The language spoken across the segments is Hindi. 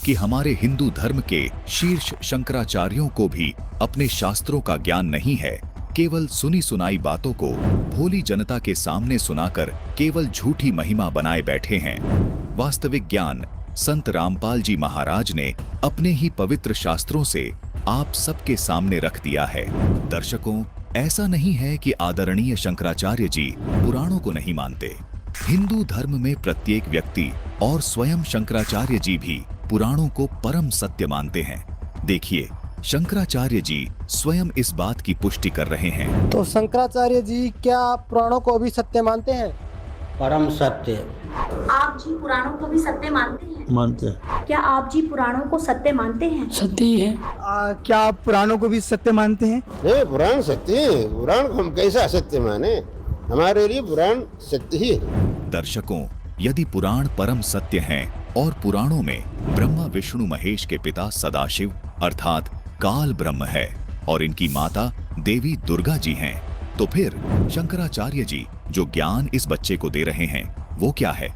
कि हमारे हिंदू धर्म के शीर्ष शंकराचार्यों को भी अपने शास्त्रों का ज्ञान नहीं है। केवल सुनी सुनाई बातों को भोली जनता के सामने सुनाकर केवल झूठी महिमा बनाए बैठे हैं। वास्तविक ज्ञान संत रामपाल जी महाराज ने अपने ही पवित्र शास्त्रों से आप सबके सामने रख दिया है। दर्शकों, ऐसा नहीं है कि आदरणीय शंकराचार्य जी पुराणों को नहीं मानते। हिंदू धर्म में प्रत्येक व्यक्ति और स्वयं शंकराचार्य जी भी पुराणों को परम सत्य मानते हैं। देखिए, शंकराचार्य जी स्वयं इस बात की पुष्टि कर रहे हैं। तो शंकराचार्य जी क्या पुराणों को भी सत्य मानते हैं? परम सत्य। आप जी पुराणों को भी सत्य मानते हैं? मानते हैं। क्या आप जी पुराणों को सत्य मानते हैं? सत्य ही है। क्या आप पुराणों को भी सत्य मानते हैं? नहीं, पुराण सत्य है। पुराण को हम कैसा सत्य माने? हमारे लिए पुराण सत्य ही है। दर्शकों, यदि पुराण परम सत्य हैं और पुराणों में ब्रह्मा विष्णु महेश के पिता सदाशिव अर्थात काल ब्रह्म है और इनकी माता देवी दुर्गा जी हैं, तो फिर शंकराचार्य जी जो ज्ञान इस बच्चे को दे रहे हैं वो क्या है?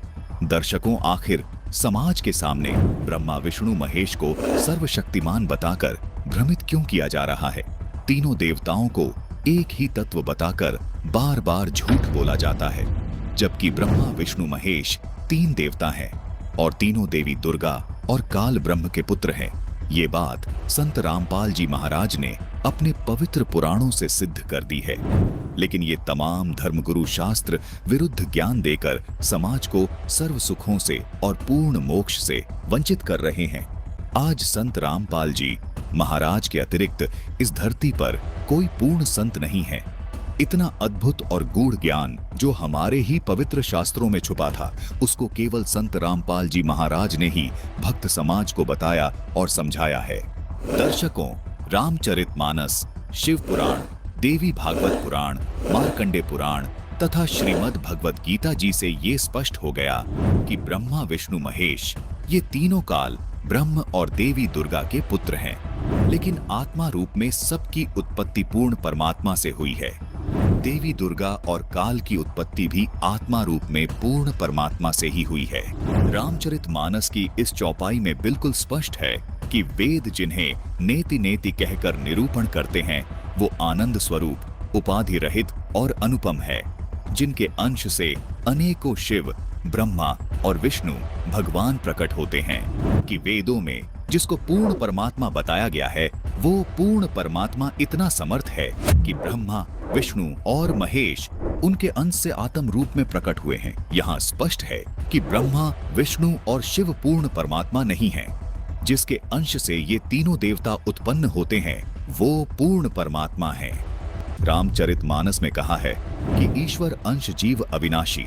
दर्शकों, आखिर समाज के सामने ब्रह्मा विष्णु महेश को सर्वशक्तिमान बताकर भ्रमित क्यों किया जा रहा है? तीनों देवताओं को एक ही तत्व बताकर बार बार झूठ बोला जाता है, जबकि ब्रह्मा विष्णु महेश तीन देवता हैं और तीनों देवी दुर्गा और काल ब्रह्म के पुत्र हैं। ये बात संत रामपाल जी महाराज ने अपने पवित्र पुराणों से सिद्ध कर दी है। लेकिन ये तमाम धर्मगुरु शास्त्र विरुद्ध ज्ञान देकर समाज को सर्व सुखों से और पूर्ण मोक्ष से वंचित कर रहे हैं। आज संत रामपाल जी महाराज के अतिरिक्त इस धरती पर कोई पूर्ण संत नहीं है। इतना अद्भुत और गूढ़ ज्ञान जो हमारे ही पवित्र शास्त्रों में छुपा था, उसको केवल संत रामपाल जी महाराज ने ही भक्त समाज को बताया और समझाया है। दर्शकों, रामचरितमानस, शिव पुराण, देवी भागवत पुराण, मार्कंडे पुराण तथा श्रीमद् भगवत गीता जी से ये स्पष्ट हो गया कि ब्रह्मा विष्णु महेश ये तीनों काल ब्रह्म और देवी दुर्गा के पुत्र हैं, लेकिन आत्मा रूप में सबकी उत्पत्ति पूर्ण परमात्मा से हुई है। देवी दुर्गा और काल की उत्पत्ति भी आत्मा रूप में पूर्ण परमात्मा से ही हुई है। रामचरितमानस की इस चौपाई में बिल्कुल स्पष्ट है कि वेद जिन्हें नेति नेति कहकर निरूपण करते हैं वो आनंद स्वरूप, उपाधि रहित और अनुपम है, जिनके अंश से अनेकों शिव, ब्रह्मा और विष्णु भगवान प्रकट होते हैं। कि वेदों में जिसको पूर्ण परमात्मा बताया गया है वो पूर्ण परमात्मा इतना समर्थ है कि ब्रह्मा, विष्णु और महेश उनके अंश से आत्म रूप में प्रकट हुए हैं। यहाँ स्पष्ट है कि ब्रह्मा, विष्णु और शिव पूर्ण परमात्मा नहीं है। जिसके अंश से ये तीनों देवता उत्पन्न होते हैं वो पूर्ण परमात्मा है। रामचरितमानस में कहा है कि ईश्वर अंश जीव अविनाशी,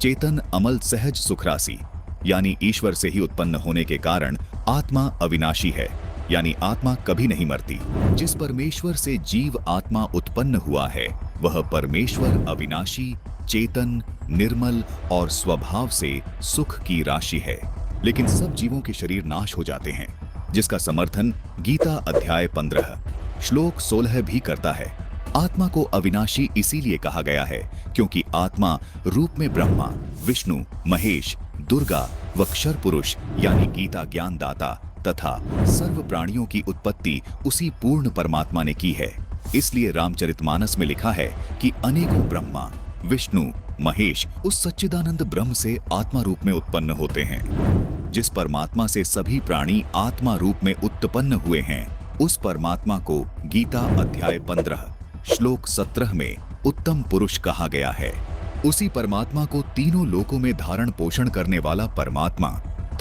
चेतन अमल सहज सुखरासी, यानी ईश्वर से ही उत्पन्न होने के कारण आत्मा अविनाशी है, यानी आत्मा कभी नहीं मरती। जिस परमेश्वर से जीव आत्मा उत्पन्न हुआ है वह परमेश्वर अविनाशी, चेतन, निर्मल और स्वभाव से सुख की राशि है। लेकिन सब जीवों के शरीर नाश हो जाते हैं, जिसका समर्थन गीता अध्याय 15 श्लोक 16 भी करता है। आत्मा को अविनाशी इसीलिए कहा गया है क्योंकि आत्मा रूप में ब्रह्मा, विष्णु, महेश, दुर्गा व क्षर पुरुष यानी गीता ज्ञान दाता तथा सर्व प्राणियों की उत्पत्ति उसी पूर्ण परमात्मा ने की है। इसलिए रामचरितमानस में लिखा है कि अनेकों ब्रह्मा, विष्णु, महेश उस सच्चिदानंद ब्रह्म से आत्मा रूप में उत्पन्न होते हैं। जिस परमात्मा से सभी प्राणी आत्मा रूप में उत्पन्न हुए हैं उस परमात्मा को गीता अध्याय 15 श्लोक 17 में उत्तम पुरुष कहा गया है। उसी परमात्मा को तीनों लोकों में धारण पोषण करने वाला परमात्मा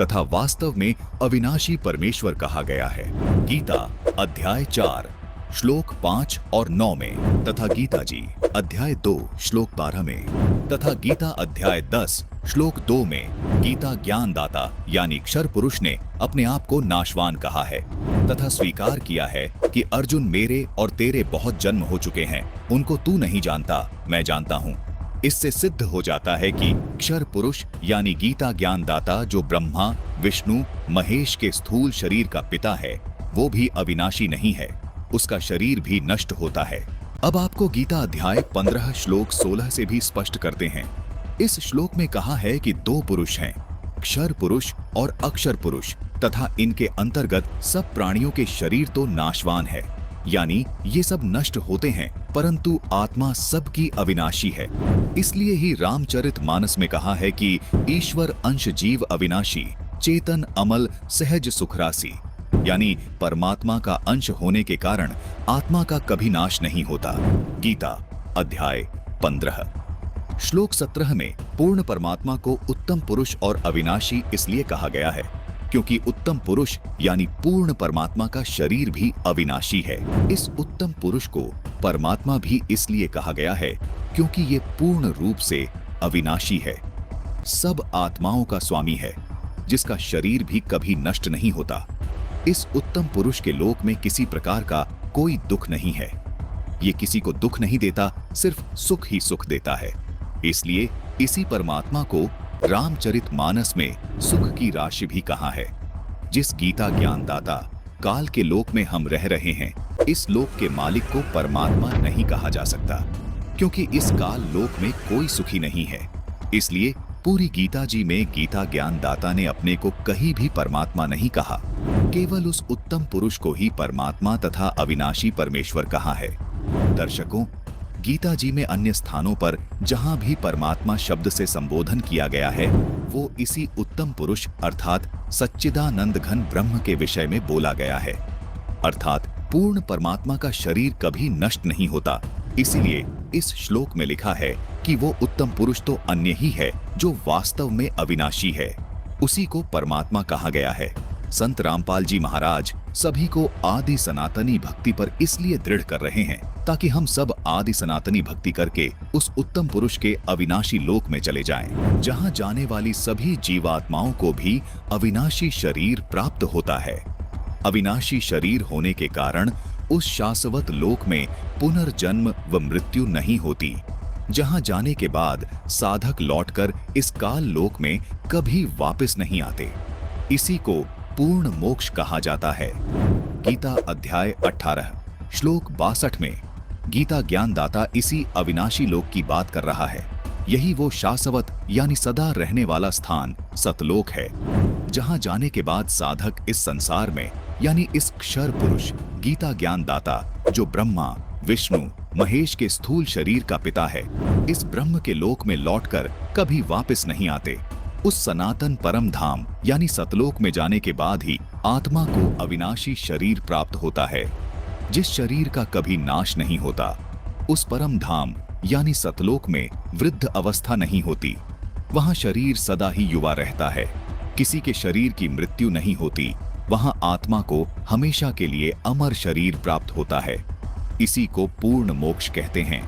तथा वास्तव में अविनाशी परमेश्वर कहा गया है। गीता अध्याय 4 श्लोक 5 और 9 में तथा गीता जी अध्याय 2 श्लोक 12 में तथा गीता अध्याय 10 श्लोक 2 में गीता ज्ञान दाता यानी क्षर पुरुष ने अपने आप को नाशवान कहा है तथा स्वीकार किया है कि अर्जुन मेरे और तेरे बहुत जन्म हो चुके हैं, उनको तू नहीं जानता, मैं जानता हूँ। इससे सिद्ध हो जाता है कि क्षर पुरुष यानी गीता ज्ञान दाता जो ब्रह्मा, विष्णु, महेश के स्थूल शरीर का पिता है वो भी अविनाशी नहीं है, उसका शरीर भी नष्ट होता है। अब आपको गीता अध्याय 15 श्लोक 16 से भी स्पष्ट करते हैं। इस श्लोक में कहा है कि दो पुरुष हैं, क्षर पुरुष और अक्षर पुरुष तथा इनके अंतर्गत सब प्राणियों के शरीर तो नाशवान है, यानी ये सब नष्ट होते हैं, परंतु आत्मा सबकी अविनाशी है। इसलिए ही रामचरितमानस में कहा है कि ईश्वर अंश जीव अविनाशी, चेतन अमल सहज सुखरासी, यानी परमात्मा का अंश होने के कारण आत्मा का कभी नाश नहीं होता। गीता अध्याय 15 श्लोक 17 में पूर्ण परमात्मा को उत्तम पुरुष और अविनाशी इसलिए कहा गया है क्योंकि उत्तम पुरुष यानी पूर्ण परमात्मा का शरीर भी अविनाशी है। इस उत्तम पुरुष को परमात्मा भी इसलिए कहा गया है क्योंकि ये पूर्ण रूप से अविनाशी है, सब आत्माओं का स्वामी है, जिसका शरीर भी कभी नष्ट नहीं होता। इस उत्तम पुरुष के लोक में किसी प्रकार का कोई दुख नहीं है। ये किसी को दुख नहीं देता, सिर्फ सुख ही सुख देता है। इसलिए इसी परमात्मा को रामचरितमानस में सुख की राशि भी कहा है। जिस गीता ज्ञानदाता काल के लोक में हम रह रहे हैं, इस लोक के मालिक को परमात्मा नहीं कहा जा सकता, क्योंकि इस काल लोक में कोई सुखी नहीं है। इसलिए पूरी गीता जी में गीता ज्ञानदाता ने अपने को कहीं भी परमात्मा नहीं कहा, केवल उस उत्तम पुरुष को ही परमात्मा तथा अविनाशी परमेश्वर कहा है। दर्शकों, गीता जी में अन्य स्थानों पर जहां भी परमात्मा शब्द से संबोधन किया गया है, वो इसी उत्तम पुरुष अर्थात सच्चिदानंद घन ब्रह्म के विषय में बोला गया है। अर्थात पूर्ण परमात्मा का शरीर कभी नष्ट नहीं होता। इसीलिए इस श्लोक में लिखा है कि वो उत्तम पुरुष तो अन्य ही है जो वास्तव में अविनाशी है, उसी को परमात्मा कहा गया है। संत रामपाल जी महाराज सभी को आदि सनातनी भक्ति पर इसलिए दृढ़ कर रहे हैं ताकि हम सब आदि सनातनी भक्ति करके उस उत्तम पुरुष के अविनाशी लोक में चले जाएं, जहां जाने वाली सभी जीवात्माओं को भी अविनाशी शरीर प्राप्त होता है। अविनाशी शरीर होने के कारण उस शाश्वत लोक में पुनर्जन्म व मृत्यु नहीं होती, जहां जाने के बाद साधक लौटकर इस काल लोक में कभी वापस नहीं आते। इसी को पूर्ण मोक्ष कहा जाता है। गीता अध्याय 18 श्लोक 62 में गीता ज्ञानदाता इसी अविनाशी लोक की बात कर रहा है। यही वो शाश्वत यानी सदा रहने वाला स्थान सतलोक है, जहां जाने के बाद साधक इस संसार में यानी इस क्षर पुरुष गीता ज्ञानदाता जो ब्रह्मा विष्णु महेश के स्थूल शरीर का पिता है, इस ब्रह्म के लोक में लौटकर कभी वापस नहीं आते। उस सनातन परम धाम यानी सतलोक में जाने के बाद ही आत्मा को अविनाशी शरीर प्राप्त होता है, जिस शरीर का कभी नाश नहीं होता। उस परम धाम यानी सतलोक में वृद्ध अवस्था नहीं होती, वहां शरीर सदा ही युवा रहता है, किसी के शरीर की मृत्यु नहीं होती, वहां आत्मा को हमेशा के लिए अमर शरीर प्राप्त होता है। इसी को पूर्ण मोक्ष कहते हैं।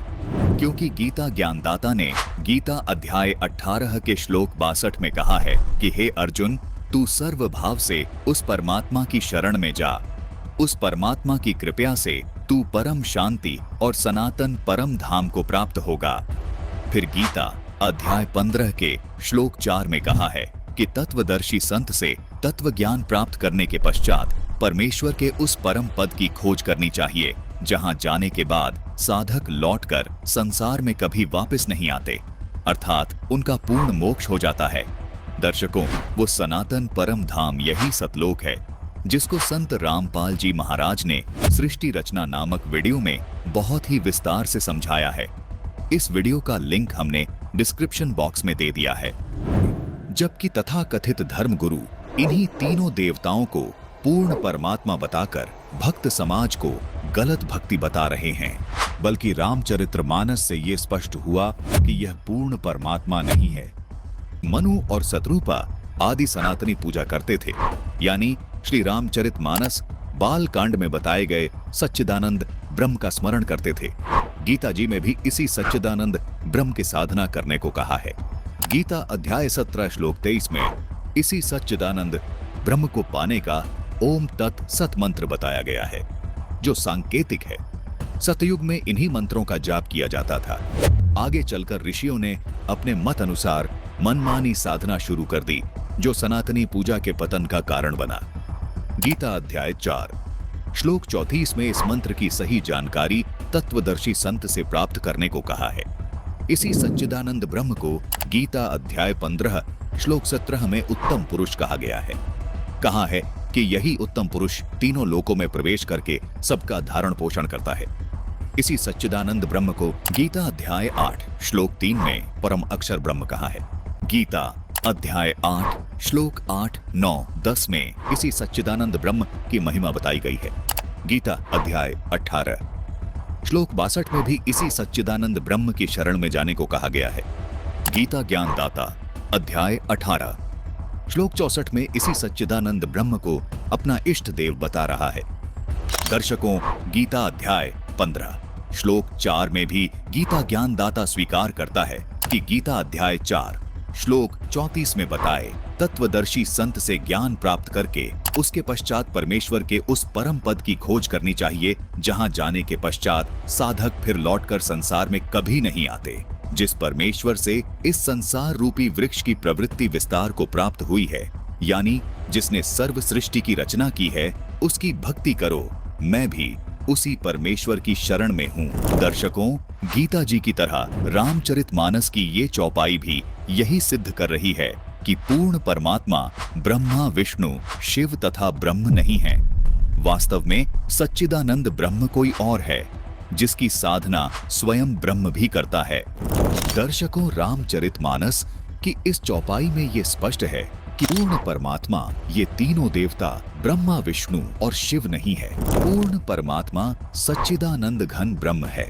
क्योंकि गीता ज्ञानदाता ने गीता अध्याय 18 के श्लोक 62 में कहा है कि हे अर्जुन, तू सर्व भाव से उस परमात्मा की शरण में जा, उस परमात्मा की कृपया से तू परम शांति और सनातन परम धाम को प्राप्त होगा। फिर गीता अध्याय 15 के श्लोक 4 में कहा है कि तत्वदर्शी संत से तत्व ज्ञान प्राप्त करने के पश्चात परमेश्वर के उस परम पद की खोज करनी चाहिए, जहां जाने के बाद साधक लौटकर संसार में कभी वापस नहीं आते, अर्थात उनका पूर्ण मोक्ष हो जाता है। दर्शकों, वो सनातन परम धाम यही सतलोक है, जिसको संत रामपाल जी महाराज ने सृष्टि रचना नामक वीडियो में बहुत ही विस्तार से समझाया है। इस वीडियो का लिंक हमने डिस्क्रिप्शन बॉक्स में दे दिया है। जबकि तथाकथित धर्मगुरु इन्हीं तीनों देवताओं को पूर्ण परमात्मा बताकर भक्त समाज को गलत भक्ति बता रहे हैं, बल्कि रामचरितमानस से ये स्पष्ट हुआ कि यह पूर्ण परमात्मा नहीं है। मनु और शत्रुपा आदि सनातनी पूजा करते थे, यानी श्री रामचरितमानस बाल कांड में बताए गए सच्चिदानंद ब्रह्म का स्मरण करते थे। गीता जी में भी इसी सच्चिदानंद ब्रह्म की साधना करने को कहा है। गीता अध्याय 17 श्लोक 23 में इसी सच्चिदानंद ब्रह्म को पाने का ओम तत् सत मंत्र बताया गया है, जो सांकेतिक है। सतयुग में इन्हीं मंत्रों का जाप किया जाता था। आगे चलकर ऋषियों ने अपने मत अनुसार मनमानी साधना शुरू कर दी, जो सनातनी पूजा के पतन का कारण बना। गीता अध्याय 4 श्लोक 34 में इस मंत्र की सही जानकारी तत्वदर्शी संत से प्राप्त करने को कहा है। इसी सच्चिदानंद ब्रह्म को गीता अध्याय 15 श्लोक 17 में उत्तम पुरुष कहा गया है। कहा है कि यही उत्तम पुरुष तीनों लोकों में प्रवेश करके सबका धारण पोषण करता है। इसी सच्चिदानंद ब्रह्म को गीता अध्याय 8 श्लोक 3 में परम अक्षर ब्रह्म कहा है। गीता अध्याय 8 श्लोक 8, 9, 10 में इसी सच्चिदानंद ब्रह्म की महिमा बताई गई है। गीता अध्याय 18 श्लोक 62 में भी इसी सच्चिदानंद ब्रह्म की शरण में जाने को कहा गया है। गीता ज्ञान दाता अध्याय 18 श्लोक 64 में इसी सच्चिदानंद ब्रह्म को अपना इष्ट देव बता रहा है। दर्शकों, गीता अध्याय 15 श्लोक 4 में भी गीता ज्ञान दाता स्वीकार करता है कि गीता अध्याय 4 श्लोक 34 में बताए तत्वदर्शी संत से ज्ञान प्राप्त करके उसके पश्चात परमेश्वर के उस परम पद की खोज करनी चाहिए, जहां जाने के पश्चात साधक फिर लौटकर संसार में कभी नहीं आते। जिस परमेश्वर से इस संसार रूपी वृक्ष की प्रवृत्ति विस्तार को प्राप्त हुई है, यानी जिसने सर्व सृष्टि की रचना की है, उसकी भक्ति करो। मैं भी उसी परमेश्वर की शरण में हूँ। दर्शकों, गीता जी की तरह रामचरितमानस की ये चौपाई भी यही सिद्ध कर रही है कि पूर्ण परमात्मा ब्रह्मा, विष्णु, शिव तथा ब्रह्म नहीं है। वास्तव में सच्चिदानंद ब्रह्म कोई और है, जिसकी साधना स्वयं ब्रह्म भी करता है। दर्शकों, रामचरितमानस की इस चौपाई में ये स्पष्ट है कि पूर्ण परमात्मा ये तीनों देवता ब्रह्मा, विष्णु और शिव नहीं है। पूर्ण परमात्मा सच्चिदानंद घन ब्रह्म है।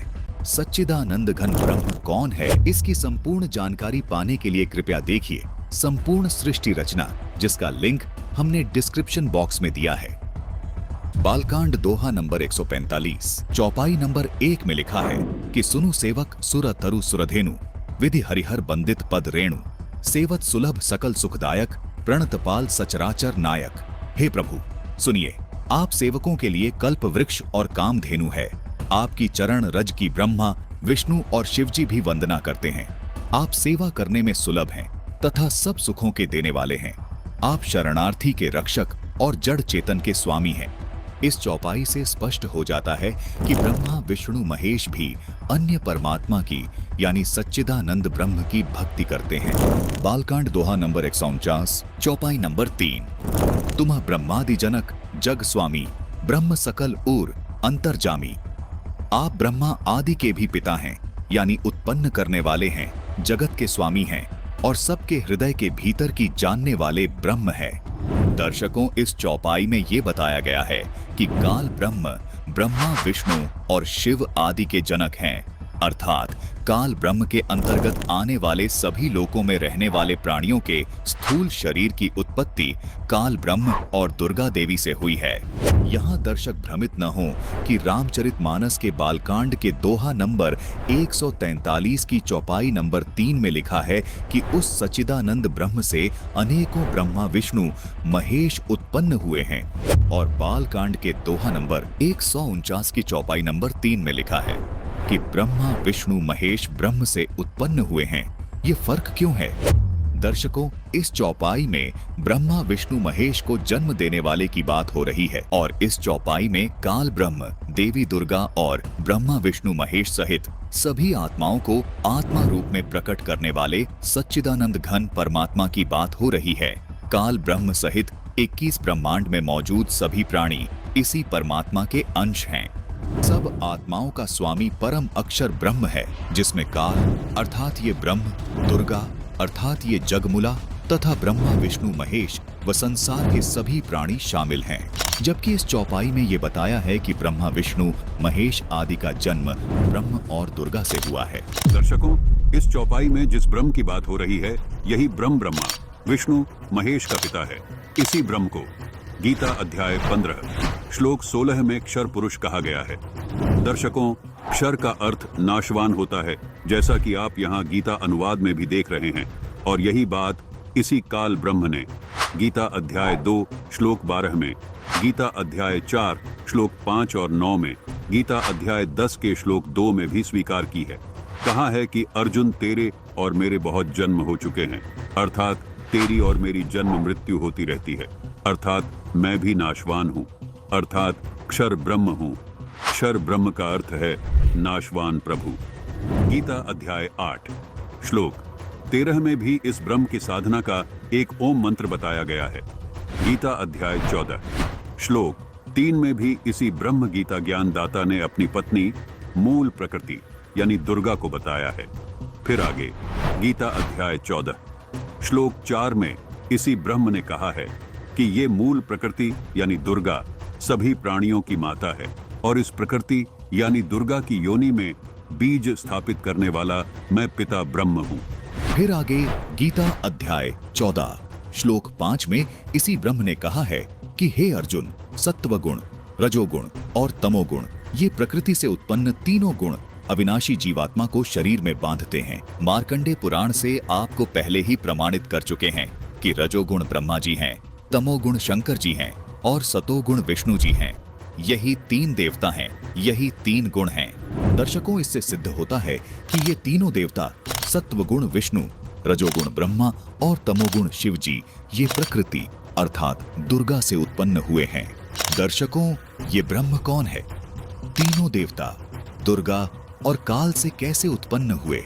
सच्चिदानंद घन ब्रह्म कौन है, इसकी संपूर्ण जानकारी पाने के लिए कृपया देखिए संपूर्ण सृष्टि रचना, जिसका लिंक हमने डिस्क्रिप्शन बॉक्स में दिया है। बालकांड दोहा नंबर 145 चौपाई नंबर 1 में लिखा है कि सुनु सेवक सुर तरु सुरधेनु विधि हरिहर बंदित पद रेणु सेवत सुलभ सकल सुखदायक प्रणतपाल सचराचर नायक। हे प्रभु, सुनिए, आप सेवकों के लिए कल्प वृक्ष और कामधेनु है। आपकी चरण रज की ब्रह्मा, विष्णु और शिवजी भी वंदना करते हैं। आप सेवा करने में सुलभ हैं तथा सब सुखों के देने वाले हैं। आप शरणार्थी के रक्षक और जड़ चेतन के स्वामी हैं। इस चौपाई से स्पष्ट हो जाता है कि ब्रह्मा, विष्णु, महेश भी अन्य परमात्मा की यानी सच्चिदानंद ब्रह्म की भक्ति करते हैं। बालकांड दोहा नंबर 149 चौपाई नंबर 3 तुम ब्रह्मादि जनक जग स्वामी ब्रह्म सकल उर अंतर्जामी। आप ब्रह्मा आदि के भी पिता हैं, यानी उत्पन्न करने वाले हैं, जगत के स्वामी हैं और सबके हृदय के भीतर की जानने वाले ब्रह्म है। दर्शकों, इस चौपाई में ये बताया गया है कि काल ब्रह्म ब्रह्मा, विष्णु और शिव आदि के जनक हैं, अर्थात काल ब्रह्म के अंतर्गत आने वाले सभी लोकों में रहने वाले प्राणियों के स्थूल शरीर की उत्पत्ति काल ब्रह्म और दुर्गा देवी से हुई है। यहाँ दर्शक भ्रमित न हो कि रामचरितमानस के बालकांड के दोहा नंबर 143 की चौपाई नंबर 3 में लिखा है कि उस सच्चिदानंद ब्रह्म से अनेकों ब्रह्मा, विष्णु, महेश उत्पन्न हुए हैं, और बालकांड के दोहा नंबर 149 की चौपाई नंबर 3 में लिखा है कि ब्रह्मा, विष्णु, महेश ब्रह्म से उत्पन्न हुए हैं। ये फर्क क्यों है? दर्शकों, इस चौपाई में ब्रह्मा, विष्णु, महेश को जन्म देने वाले की बात हो रही है, और इस चौपाई में काल ब्रह्म, देवी दुर्गा और ब्रह्मा, विष्णु, महेश सहित सभी आत्माओं को आत्मा रूप में प्रकट करने वाले सच्चिदानंद घन परमात्मा की बात हो रही है। काल ब्रह्म सहित 21 ब्रह्मांड में मौजूद सभी प्राणी इसी परमात्मा के अंश हैं। सब आत्माओं का स्वामी परम अक्षर ब्रह्म है, जिसमें काल अर्थात ये ब्रह्म, दुर्गा अर्थात ये जगमुला तथा ब्रह्मा, विष्णु, महेश व संसार के सभी प्राणी शामिल हैं। जबकि इस चौपाई में ये बताया है कि ब्रह्मा, विष्णु, महेश आदि का जन्म ब्रह्म और दुर्गा से हुआ है। दर्शकों, इस चौपाई में जिस ब्रह्म की बात हो रही है, यही ब्रह्मा, विष्णु, महेश का पिता है। इसी ब्रह्म को गीता अध्याय 15 श्लोक 16 में क्षर पुरुष कहा गया है। दर्शकों, क्षर का अर्थ नाशवान होता है, जैसा कि आप यहाँ गीता अनुवाद में भी देख रहे हैं, और यही बात इसी काल ब्रह्म ने गीता अध्याय 2 श्लोक 12 में, गीता अध्याय 4 श्लोक 5 और 9 में, गीता अध्याय 10 के श्लोक 2 में भी स्वीकार की है। कहा है कि अर्जुन, तेरे और मेरे बहुत जन्म हो चुके हैं, अर्थात तेरी और मेरी जन्म मृत्यु होती रहती है, अर्थात मैं भी नाशवान हूँ, अर्थात क्षर ब्रह्म हूँ। क्षर ब्रह्म का अर्थ है नाशवान प्रभु। गीता अध्याय 8 श्लोक 13 में भी इस ब्रह्म की साधना का एक ओम मंत्र बताया गया है। गीता अध्याय 14 श्लोक 3 में भी इसी ब्रह्म गीता ज्ञान दाता ने अपनी पत्नी मूल प्रकृति यानी दुर्गा को बताया है। फिर आगे गीता अध्याय 14 श्लोक 4 में इसी ब्रह्म ने कहा है कि ये मूल प्रकृति यानी दुर्गा सभी प्राणियों की माता है और इस प्रकृति यानी दुर्गा की योनि में बीज स्थापित करने वाला मैं पिता ब्रह्म हूँ। फिर आगे गीता अध्याय 14 श्लोक 5 में इसी ब्रह्म ने कहा है कि हे अर्जुन, सत्वगुण, रजोगुण और तमोगुण ये प्रकृति से उत्पन्न तीनों गुण अविनाशी जीवात्मा को शरीर में बांधते हैं। मार्कंडे पुराण से आपको पहले ही प्रमाणित कर चुके हैं कि रजोगुण ब्रह्मा जी हैं, तमोगुण शंकर जी हैं और सतोगुण विष्णु जी हैं। यही 3 देवता हैं, यही 3 गुण हैं। दर्शकों, इससे सिद्ध होता है कि ये तीनों देवता सत्वगुण विष्णु, रजोगुण ब्रह्मा और तमोगुण शिव जी ये प्रकृति अर्थात दुर्गा से उत्पन्न हुए हैं। दर्शकों, ये ब्रह्म कौन है? तीनों देवता दुर्गा और काल से कैसे उत्पन्न हुए?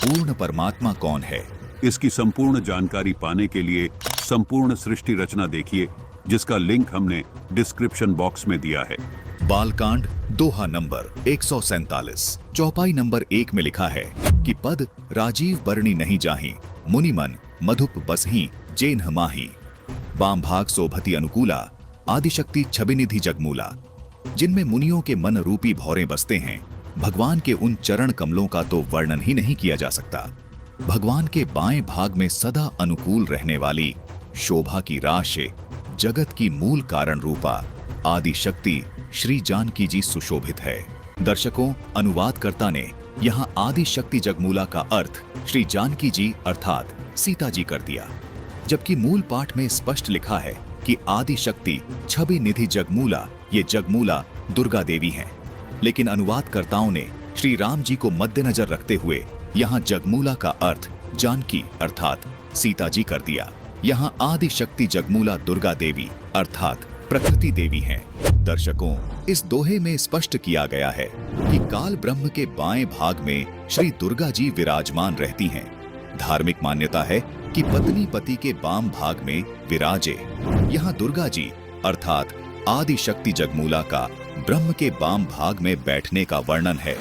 पूर्ण परमात्मा कौन है? इसकी संपूर्ण जानकारी पाने के लिए संपूर्ण सृष्टि रचना देखिए, जिसका लिंक हमने डिस्क्रिप्शन बॉक्स में दिया है। बालकांड दोहा नंबर 147 चौपाई नंबर 1 में लिखा है कि पद राजीव बरणी नहीं जाही, मुनि मन मधुप बसही जेन माही। वाम भाग शोभति अनुकूला, आदिशक्ति छबिनिधि जगमूला। जिनमें मुनियों के मन रूपी भौरे बसते हैं, भगवान के उन चरण कमलों का तो वर्णन ही नहीं किया जा सकता। भगवान के बाएं भाग में सदा अनुकूल रहने वाली शोभा की राश से जगत की मूल कारण रूपा आदि शक्ति श्री जानकी जी सुशोभित है। दर्शकों, अनुवादकर्ता ने यहाँ आदि शक्ति जगमूला का अर्थ श्री जानकी जी अर्थात सीता जी कर दिया, जबकि मूल पाठ में स्पष्ट लिखा है कि आदि शक्ति छवि निधि जगमूला ये जगमूला दुर्गा देवी हैं। लेकिन अनुवादकर्ताओं ने श्री राम जी को मद्देनजर रखते हुए यहाँ जगमूला का अर्थ जानकी अर्थात सीता जी कर दिया। यहाँ आदि शक्ति जगमूला दुर्गा देवी अर्थात प्रकृति देवी हैं। दर्शकों, इस दोहे में स्पष्ट किया गया है कि काल ब्रह्म के बाएं भाग में श्री दुर्गा जी विराजमान रहती हैं। धार्मिक मान्यता है कि पत्नी पति के वाम भाग में विराजे। यहाँ दुर्गा जी अर्थात आदि शक्ति जगमूला का ब्रह्म के वाम भाग में बैठने का वर्णन है।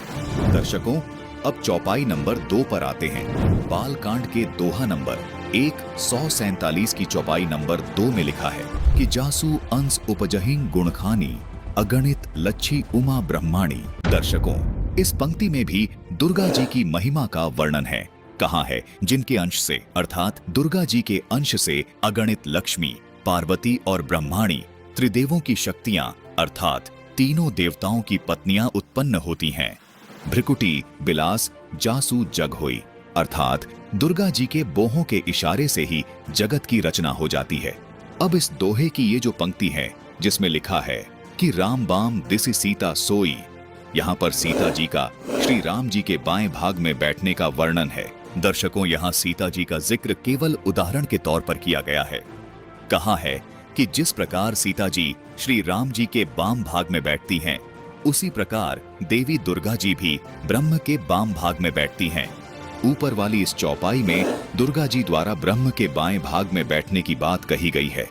दर्शकों, अब चौपाई नंबर 2 पर आते हैं। बालकांड के दोहा नंबर 147 की चौपाई नंबर 2 में लिखा है कि जासु अंश उपजहिं गुणखानी, अगणित लच्छी उमा ब्रह्माणी। दर्शकों, इस पंक्ति में भी दुर्गा जी की महिमा का वर्णन है। कहा है जिनके अंश से अर्थात दुर्गा जी के अंश से अगणित लक्ष्मी, पार्वती और ब्रह्माणी त्रिदेवों की शक्तियां अर्थात तीनों देवताओं की पत्नियां उत्पन्न होती हैं। भ्रिकुटी बिलास जासु जग होई अर्थात दुर्गा जी के बोहों के इशारे से ही जगत की रचना हो जाती है। अब इस दोहे की ये जो पंक्ति है जिसमें लिखा है कि राम बाम दिसि सीता सोई, यहाँ पर सीता जी का श्री राम जी के बाएं भाग में बैठने का वर्णन है। दर्शकों, यहाँ सीता जी का जिक्र केवल उदाहरण के तौर पर किया गया है। कहा है कि जिस प्रकार सीता जी श्री राम जी के बाम भाग में बैठती हैं, उसी प्रकार देवी दुर्गा जी भी ब्रह्म के बाम भाग में बैठती हैं। ऊपर वाली इस चौपाई में दुर्गा जी द्वारा ब्रह्म के बाएं भाग में बैठने की बात कही गई है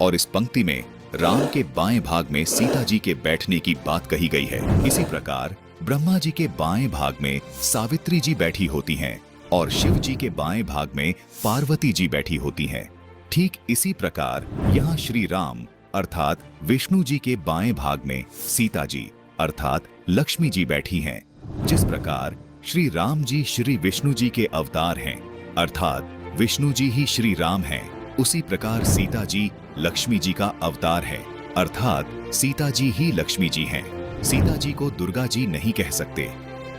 और इस पंक्ति में राम के बाएं भाग में सीता जी के बैठने की बात कही गई है। इसी प्रकार ब्रह्मा जी के बाएं भाग में सावित्री जी बैठी होती हैं और शिव जी के बाएं भाग में पार्वती जी बैठी होती हैं। ठीक इसी प्रकार यहाँ श्री राम अर्थात विष्णु जी के बाएं भाग में सीता जी अर्थात लक्ष्मी जी बैठी हैं। जिस प्रकार श्री राम जी श्री विष्णु जी के अवतार हैं अर्थात विष्णु जी ही श्री राम हैं, उसी प्रकार सीता जी लक्ष्मी जी का अवतार है अर्थात सीता जी ही लक्ष्मी जी हैं। सीता जी को दुर्गा जी नहीं कह सकते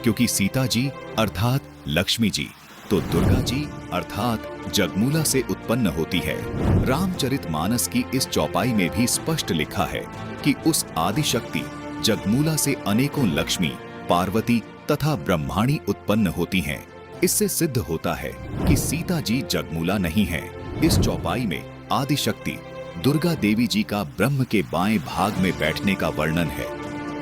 क्योंकि सीता जी अर्थात लक्ष्मी जी तो दुर्गा जी अर्थात जगमूला से उत्पन्न होती है। रामचरितमानस की इस चौपाई में भी स्पष्ट लिखा है कि उस आदि शक्ति जगमूला से अनेकों लक्ष्मी, पार्वती तथा ब्रह्माणी उत्पन्न होती हैं। इससे सिद्ध होता है कि सीता जी जगमूला नहीं है। इस चौपाई में आदि शक्ति दुर्गा देवी जी का ब्रह्म के बाएं भाग में बैठने का वर्णन है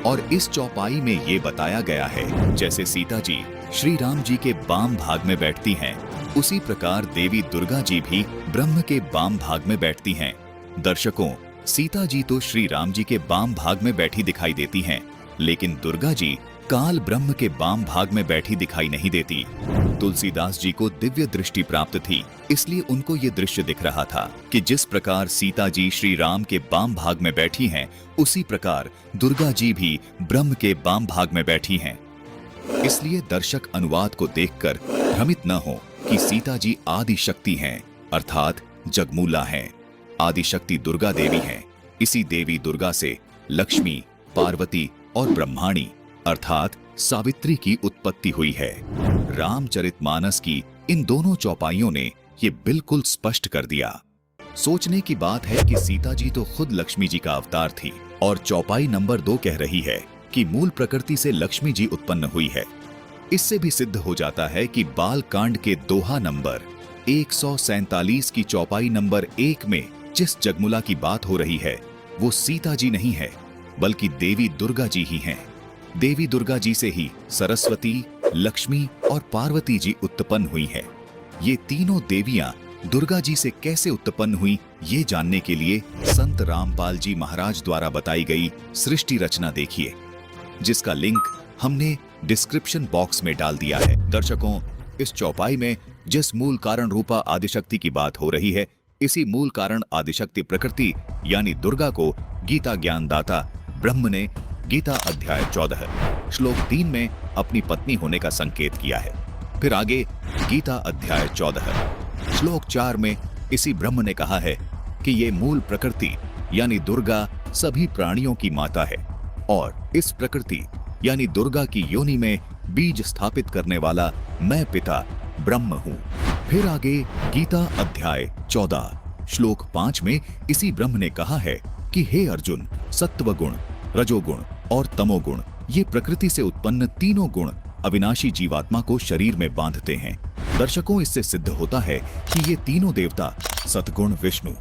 और इस चौपाई में ये बताया गया है जैसे सीता जी श्री राम जी के बाम भाग में बैठती हैं, उसी प्रकार देवी दुर्गा जी भी ब्रह्म के बाम भाग में बैठती हैं। दर्शकों, सीता जी तो श्री राम जी के बाम भाग में बैठी दिखाई देती हैं, लेकिन दुर्गा जी काल ब्रह्म के बाम भाग में बैठी दिखाई नहीं देती। तुलसीदास जी को दिव्य दृष्टि प्राप्त थी, इसलिए उनको ये दृश्य दिख रहा था कि जिस प्रकार सीता जी श्री राम के बाम भाग में बैठी हैं, उसी प्रकार दुर्गा जी भी ब्रह्म के बाम भाग में बैठी हैं। इसलिए दर्शक अनुवाद को देखकर भ्रमित न हो कि सीता जी आदि शक्ति हैं, अर्थात जगमूला हैं। आदि शक्ति दुर्गा देवी हैं। इसी देवी दुर्गा से लक्ष्मी, पार्वती और ब्रह्माणी अर्थात सावित्री की उत्पत्ति हुई है। रामचरितमानस की इन दोनों चौपाइयों ने ये बिल्कुल स्पष्ट कर दिया। सोचने की बात है कि सीता जी तो खुद लक्ष्मी जी का अवतार थी और चौपाई नंबर 2 कह रही है कि मूल प्रकृति से लक्ष्मी जी उत्पन्न हुई है। इससे भी सिद्ध हो जाता है कि बाल कांड के दोहा नंबर 147 की चौपाई नंबर 1 में जिस जगमुला की बात हो रही है वो सीता जी नहीं है, बल्कि देवी दुर्गा जी ही हैं। देवी दुर्गा जी से ही सरस्वती, लक्ष्मी और पार्वती जी उत्पन्न हुई हैं। ये तीनों देवियां दुर्गा जी से कैसे उत्पन्न हुई, ये जानने के लिए संत रामपाल जी महाराज द्वारा बताई गई सृष्टि रचना देखिए, जिसका लिंक हमने डिस्क्रिप्शन बॉक्स में डाल दिया है। दर्शकों, इस चौपाई में जिस मूल कारण रूपा आदिशक्ति की बात हो रही है, इसी मूल कारण आदिशक्ति प्रकृति यानी दुर्गा को गीता ज्ञानदाता ब्रह्म ने गीता अध्याय 14 श्लोक 3 में अपनी पत्नी होने का संकेत किया है। फिर आगे गीता अध्याय 14 श्लोक 4 में इसी ब्रह्म ने कहा है कि ये मूल प्रकृति यानी दुर्गा सभी प्राणियों की माता है और इस प्रकृति यानी दुर्गा की योनि में बीज स्थापित करने वाला मैं पिता ब्रह्म हूँ। फिर आगे गीता अध्याय 14 श्लोक 5 में इसी ब्रह्म ने कहा है कि हे अर्जुन, सत्व गुण, रजोगुण और तमोगुण ये प्रकृति से उत्पन्न तीनों गुण अविनाशी जीवात्मा को शरीर में बांधते हैं। दर्शकों, इससे सिद्ध होता है कि ये तीनों देवता सतगुण विष्णु,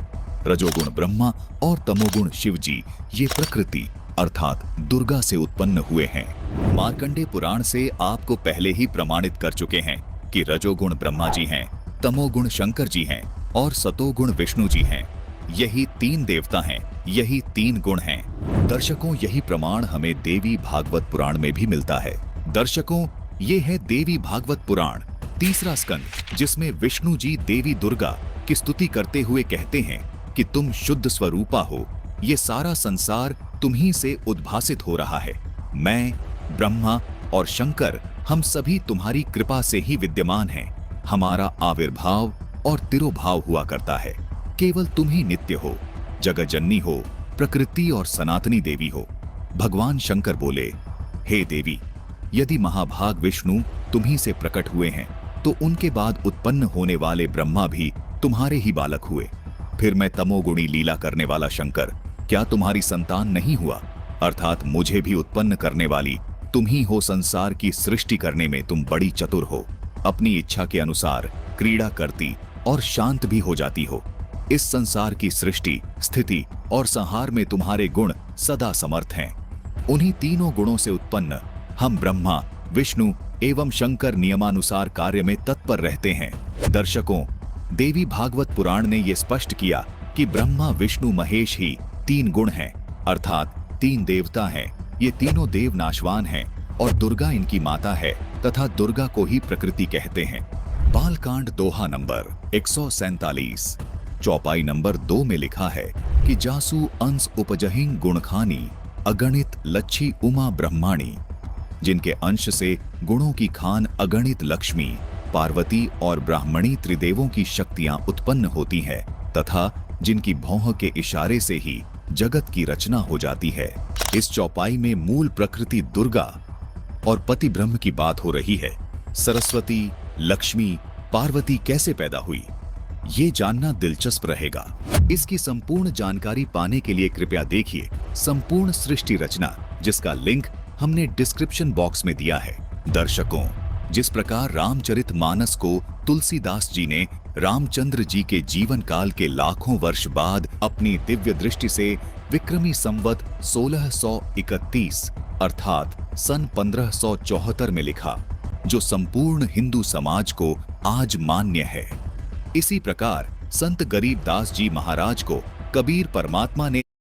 रजोगुण ब्रह्मा और तमोगुण शिव जी ये प्रकृति अर्थात दुर्गा से उत्पन्न हुए हैं। मार्कंडेय पुराण से आपको पहले ही प्रमाणित कर चुके हैं कि रजोगुण ब्रह्मा जी हैं, तमोगुण शंकर जी हैं और सतोगुण विष्णु जी हैं। यही 3 देवता हैं, यही 3 गुण हैं। दर्शकों, यही प्रमाण हमें देवी भागवत पुराण में भी मिलता है। दर्शकों, ये है देवी भागवत पुराण 3रा स्कंद, जिसमें विष्णु जी देवी दुर्गा की स्तुति करते हुए कहते हैं कि तुम शुद्ध स्वरूपा हो, ये सारा संसार तुम्ही से उद्भासित हो रहा है। मैं, ब्रह्मा और शंकर हम सभी तुम्हारी कृपा से ही विद्यमान हैं। हमारा आविर्भाव और तिरोभाव हुआ करता है। केवल तुम ही नित्य हो, जगतजननी हो, प्रकृति और सनातनी देवी हो। भगवान शंकर बोले, हे देवी, यदि महाभाग विष्णु तुम्ही से प्रकट हुए हैं तो उनके बाद उत्पन्न होने वाले ब्रह्मा भी तुम्हारे ही बालक हुए। फिर मैं तमोगुणी लीला करने वाला शंकर क्या तुम्हारी संतान नहीं हुआ? अर्थात मुझे भी उत्पन्न करने वाली तुम ही हो। संसार की सृष्टि करने में तुम बड़ी चतुर हो, अपनी इच्छा के अनुसार क्रीड़ा करती और शांत भी हो जाती हो। इस संसार की सृष्टि, स्थिति और संहार में तुम्हारे गुण सदा समर्थ हैं। उन्हीं तीनों गुणों से उत्पन्न हम ब्रह्मा, विष्णु एवं शंकर नियमानुसार कार्य में तत्पर रहते हैं। दर्शकों, देवी भागवत पुराण ने यह स्पष्ट किया कि ब्रह्मा, विष्णु, महेश ही 3 गुण हैं, अर्थात 3 देवता हैं। ये तीनों देव नाशवान हैं और दुर्गा इनकी माता है तथा दुर्गा को ही प्रकृति कहते हैं। बालकांड दोहा नंबर 147 चौपाई नंबर 2 में लिखा है कि जासु अंश उपजहिं गुणखानी अगणित लच्छी उमा ब्रह्माणी, जिनके अंश से गुणों की खान अगणित लक्ष्मी, पार्वती और ब्राह्मणी त्रिदेवों की शक्तियां उत्पन्न होती हैं तथा जिनकी भौह के इशारे से ही जगत की रचना हो जाती है। इस चौपाई में मूल प्रकृति दुर्गा और पति ब्रह्म की बात हो रही है। सरस्वती, लक्ष्मी, पार्वती कैसे पैदा हुई, ये जानना दिलचस्प रहेगा। इसकी संपूर्ण जानकारी पाने के लिए कृपया देखिए संपूर्ण सृष्टि रचना, जिसका लिंक हमने डिस्क्रिप्शन बॉक्स में दिया है। दर्शकों, जिस प्रकार रामचरितमानस को तुलसीदास जी ने रामचंद्र जी के जीवन काल के लाखों वर्ष बाद अपनी दिव्य दृष्टि से विक्रमी संवत 1631 अर्थात सन 1574 में लिखा, जो संपूर्ण हिंदू समाज को आज मान्य है। इसी प्रकार संत गरीबदास जी महाराज को कबीर परमात्मा ने